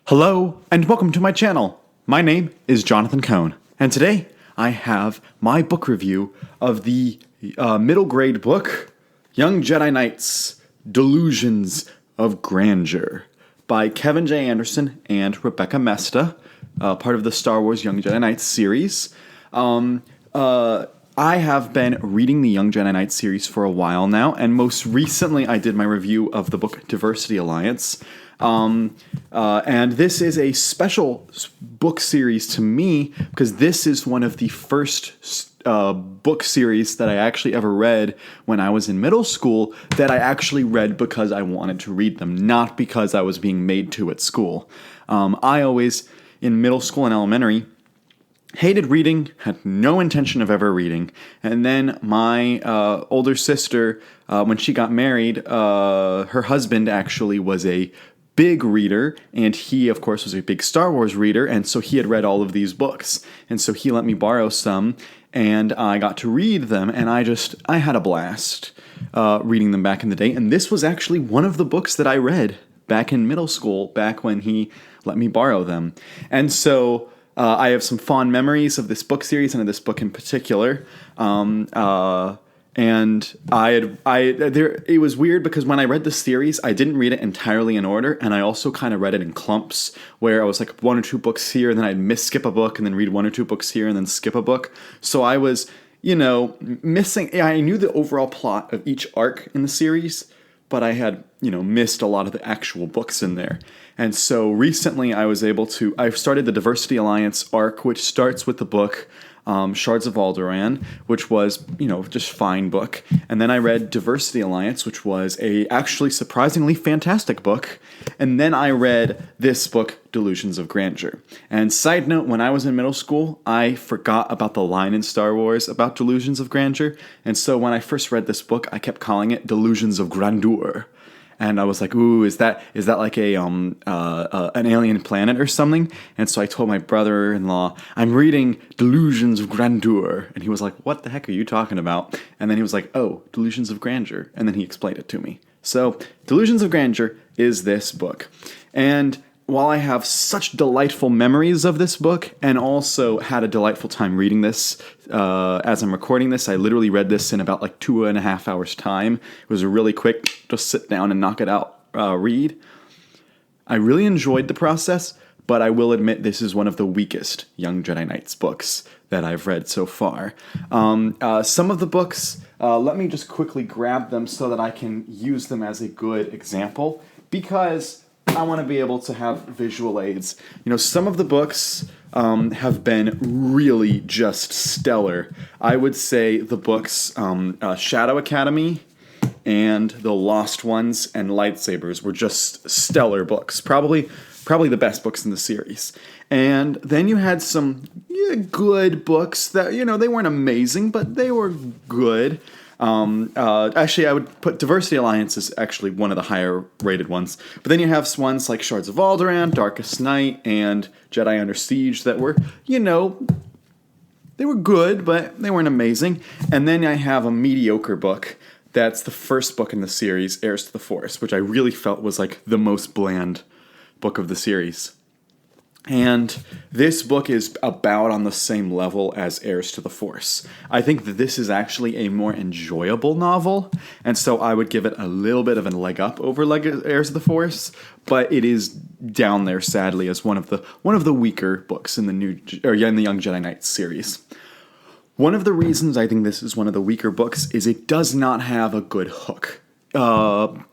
Hello, and welcome to my channel. My name is Jonathan Cohn, and today I have my book review of the middle grade book, Young Jedi Knights Delusions of Grandeur by Kevin J. Anderson and Rebecca Moesta, part of the Star Wars Young Jedi Knights series. I have been reading the Young Jedi Knights series for a while now, and most recently I did my review of the book Diversity Alliance. And this is a special book series to me because this is one of the first book series that I actually ever read when I was in middle school that I actually read because I wanted to read them, not because I was being made to at school. I always, in middle school and elementary, hated reading, had no intention of ever reading. And then my older sister, when she got married, her husband actually was a big reader, and he, of course, was a big Star Wars reader, and so he had read all of these books. And so he let me borrow some, and I got to read them, and I had a blast reading them back in the day. And this was actually one of the books that I read back in middle school, back when he let me borrow them. And so I have some fond memories of this book series and of this book in particular. And it was weird because when I read the series, I didn't read it entirely in order, and I also kind of read it in clumps, where I was like one or two books here, and then I'd skip a book, and then read one or two books here, and then skip a book. So I was, missing. I knew the overall plot of each arc in the series, but I had, missed a lot of the actual books in there. And so recently I started the Diversity Alliance arc, which starts with the book Shards of Alderaan, which was, just fine book. And then I read Diversity Alliance, which was a actually surprisingly fantastic book. And then I read this book, Delusions of Grandeur. And side note, when I was in middle school, I forgot about the line in Star Wars about Delusions of Grandeur. And so when I first read this book, I kept calling it Delusions of Grandeur. And I was like, ooh, is that like an alien planet or something? And so I told my brother-in-law, I'm reading Delusions of Grandeur. And he was like, what the heck are you talking about? And then he was like, oh, Delusions of Grandeur. And then he explained it to me. So Delusions of Grandeur is this book. And while I have such delightful memories of this book and also had a delightful time reading this as I'm recording this, I literally read this in about like 2.5 hours time. It was a really quick, just sit down and knock it out read. I really enjoyed the process, but I will admit this is one of the weakest Young Jedi Knights books that I've read so far. Some of the books, let me just quickly grab them so that I can use them as a good example, because I want to be able to have visual aids. Some of the books have been really just stellar. I would say the books Shadow Academy and The Lost Ones and Lightsabers were just stellar books. Probably the best books in the series. And then you had some good books that, they weren't amazing, but they were good. Actually, I would put Diversity Alliance as actually one of the higher rated ones. But then you have ones like Shards of Alderaan, Darkest Night, and Jedi Under Siege that were, they were good, but they weren't amazing. And then I have a mediocre book. That's the first book in the series, Heirs to the Force, which I really felt was like the most bland book of the series. And this book is about on the same level as Heirs to the Force. I think that this is actually a more enjoyable novel, and so I would give it a little bit of a leg up over Heirs of the Force, but it is down there sadly as one of the weaker books in the in the Young Jedi Knights series. One of the reasons I think this is one of the weaker books is it does not have a good hook.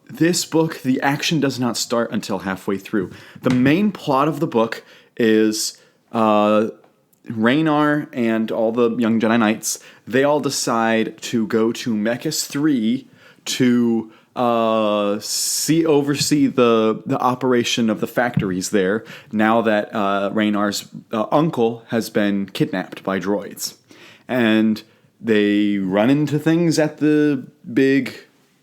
This book, the action does not start until halfway through. The main plot of the book is Raynar and all the Young Jedi Knights, they all decide to go to Mechas 3 to oversee the operation of the factories there, now that Raynar's uncle has been kidnapped by droids. And they run into things at the big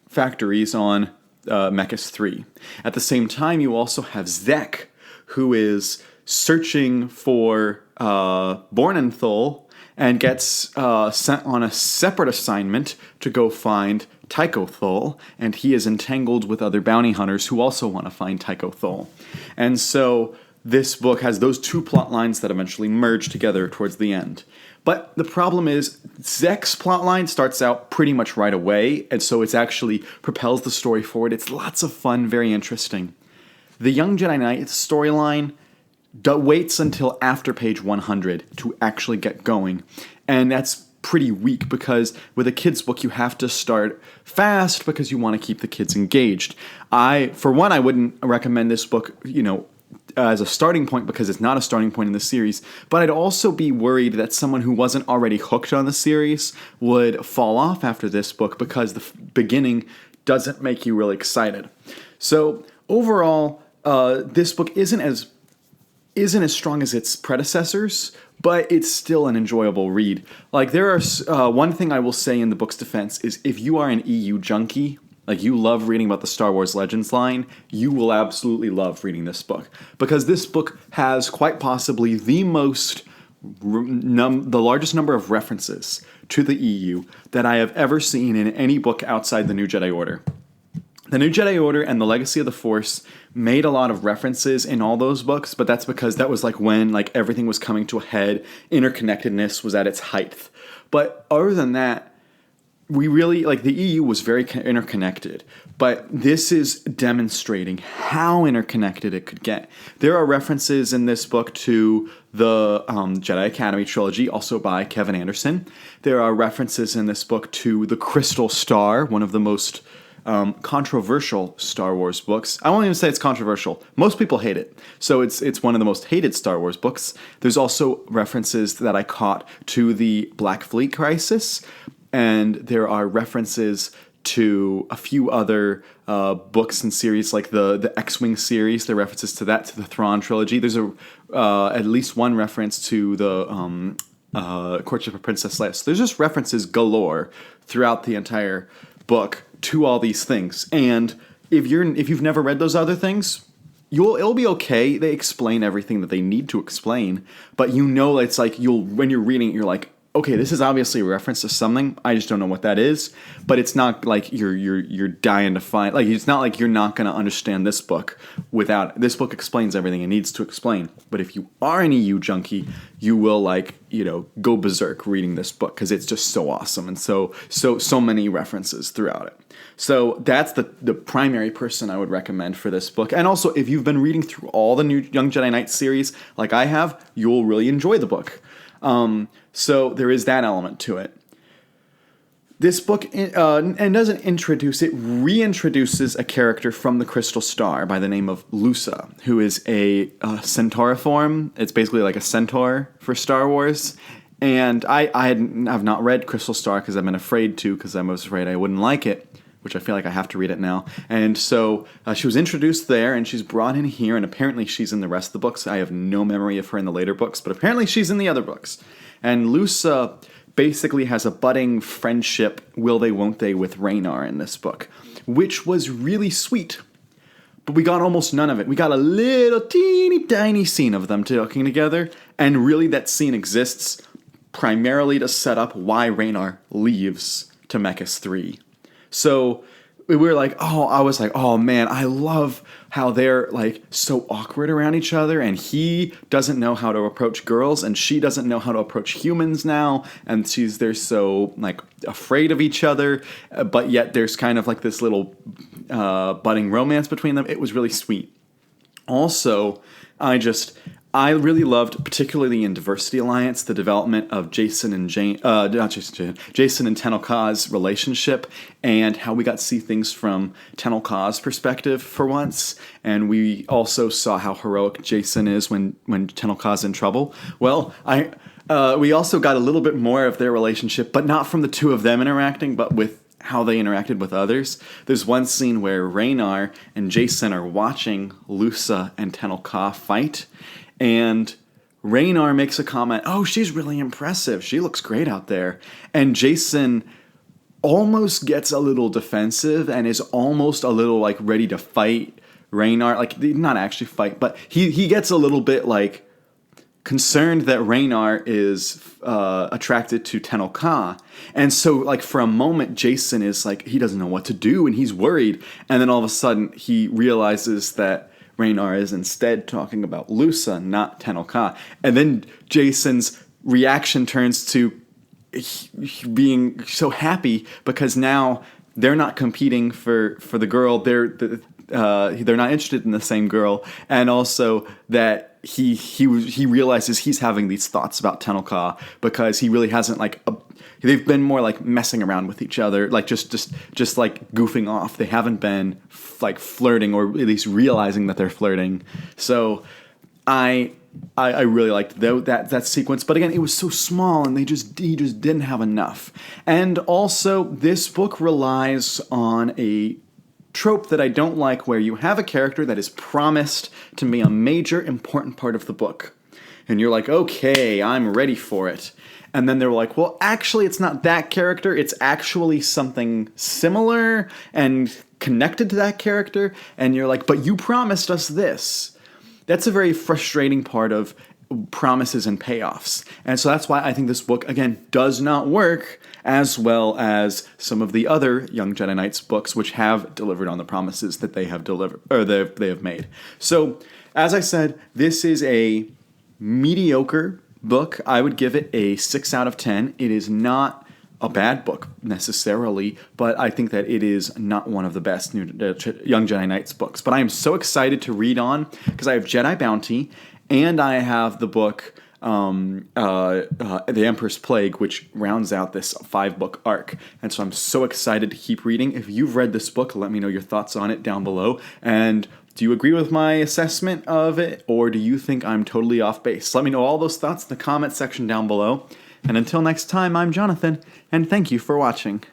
factories on Mechas 3. At the same time, you also have Zek, who is searching for Bornenthal and gets sent on a separate assignment to go find Tycho Thul, and he is entangled with other bounty hunters who also want to find Tycho Thul. And so this book has those two plot lines that eventually merge together towards the end. But the problem is, Zek's plotline starts out pretty much right away, and so it actually propels the story forward. It's lots of fun, very interesting. The Young Jedi Knights storyline waits until after page 100 to actually get going, and that's pretty weak because with a kid's book you have to start fast because you want to keep the kids engaged. For one, I wouldn't recommend this book, as a starting point because it's not a starting point in the series, but I'd also be worried that someone who wasn't already hooked on the series would fall off after this book because the beginning doesn't make you really excited. So overall, this book isn't as strong as its predecessors, but it's still an enjoyable read. Like, there are one thing I will say in the book's defense is if you are an EU junkie, like you love reading about the Star Wars Legends line, you will absolutely love reading this book. Because this book has quite possibly the largest number of references to the EU that I have ever seen in any book outside the New Jedi Order. The New Jedi Order and the Legacy of the Force made a lot of references in all those books, but that's because that was like when like everything was coming to a head, interconnectedness was at its height. But other than that, we really, like, the EU was very interconnected, but this is demonstrating how interconnected it could get. There are references in this book to the Jedi Academy trilogy, also by Kevin Anderson. There are references in this book to the Crystal Star, one of the most controversial Star Wars books. I won't even say it's controversial. Most people hate it. So it's one of the most hated Star Wars books. There's also references that I caught to the Black Fleet Crisis, and there are references to a few other books and series, like the X-Wing series. There are references to that, to the Thrawn trilogy. There's at least one reference to the Courtship of Princess Leia. So there's just references galore throughout the entire book to all these things. And if you've never read those other things, it'll be okay. They explain everything that they need to explain, but it's like when you're reading it, you're like, okay, this is obviously a reference to something. I just don't know what that is. But it's not like you're dying to find. Like, it's not like you're not going to understand this book without. This book explains everything it needs to explain. But if you are an EU junkie, you will go berserk reading this book because it's just so awesome and so many references throughout it. So that's the primary person I would recommend for this book. And also, if you've been reading through all the new Young Jedi Knights series like I have, you'll really enjoy the book. So there is that element to it. This book and doesn't introduce it, reintroduces a character from the Crystal Star by the name of Lusa, who is a centaur form. It's basically like a centaur for Star Wars. And I've not read Crystal Star because I've been afraid to, because I was afraid I wouldn't like it, which I feel like I have to read it now. And so she was introduced there, and she's brought in here, and apparently she's in the rest of the books. I have no memory of her in the later books, but apparently she's in the other books. And Lusa basically has a budding friendship, will they, won't they, with Raynar in this book, which was really sweet. But we got almost none of it. We got a little teeny tiny scene of them talking together, and really that scene exists primarily to set up why Raynar leaves Temechis 3. So we were like, I was like, oh man, I love how they're like so awkward around each other, and he doesn't know how to approach girls, and she doesn't know how to approach humans now, and they're so like afraid of each other, but yet there's kind of like this little budding romance between them. It was really sweet. Also, I really loved, particularly in Diversity Alliance, the development of Jason and Tenel Ka's relationship, and how we got to see things from Tenel Ka's perspective for once. And we also saw how heroic Jason is when Tenel Ka's in trouble. Well, we also got a little bit more of their relationship, but not from the two of them interacting, but with how they interacted with others. There's one scene where Raynar and Jason are watching Lusa and Tenel Ka fight, and Raynar makes a comment, oh, she's really impressive. She looks great out there. And Jason almost gets a little defensive and is almost a little like ready to fight Raynar. Like, not actually fight, but he gets a little bit like concerned that Raynar is attracted to Tenel Ka. And so like for a moment, Jason is like, he doesn't know what to do and he's worried. And then all of a sudden he realizes that Raynar is instead talking about Lusa, not Tenel Ka. And then Jason's reaction turns to being so happy because now they're not competing for the girl. They're not interested in the same girl, and also that he realizes he's having these thoughts about Tenel Ka because he really hasn't they've been more like messing around with each other, like just like goofing off. They haven't been like flirting, or at least realizing that they're flirting. So I really liked that sequence, but again, it was so small, and he just didn't have enough. And also, this book relies on a trope that I don't like, where you have a character that is promised to be a major important part of the book, and you're like, okay, I'm ready for it. And then they're like, well, actually, it's not that character. It's actually something similar and connected to that character. And you're like, but you promised us this. That's a very frustrating part of promises and payoffs. And so that's why I think this book, again, does not work as well as some of the other Young Jedi Knights books, which have delivered on the promises that they have delivered, or they have made. So, as I said, this is a mediocre book. I would give it a 6 out of 10. It is not a bad book necessarily, but I think that it is not one of the best Young Jedi Knights books. But I am so excited to read on because I have Jedi Bounty and I have the book The Emperor's Plague, which rounds out this 5-book arc. And so I'm so excited to keep reading. If you've read this book, let me know your thoughts on it down below. And do you agree with my assessment of it, or do you think I'm totally off base? Let me know all those thoughts in the comment section down below. And until next time, I'm Jonathan, and thank you for watching.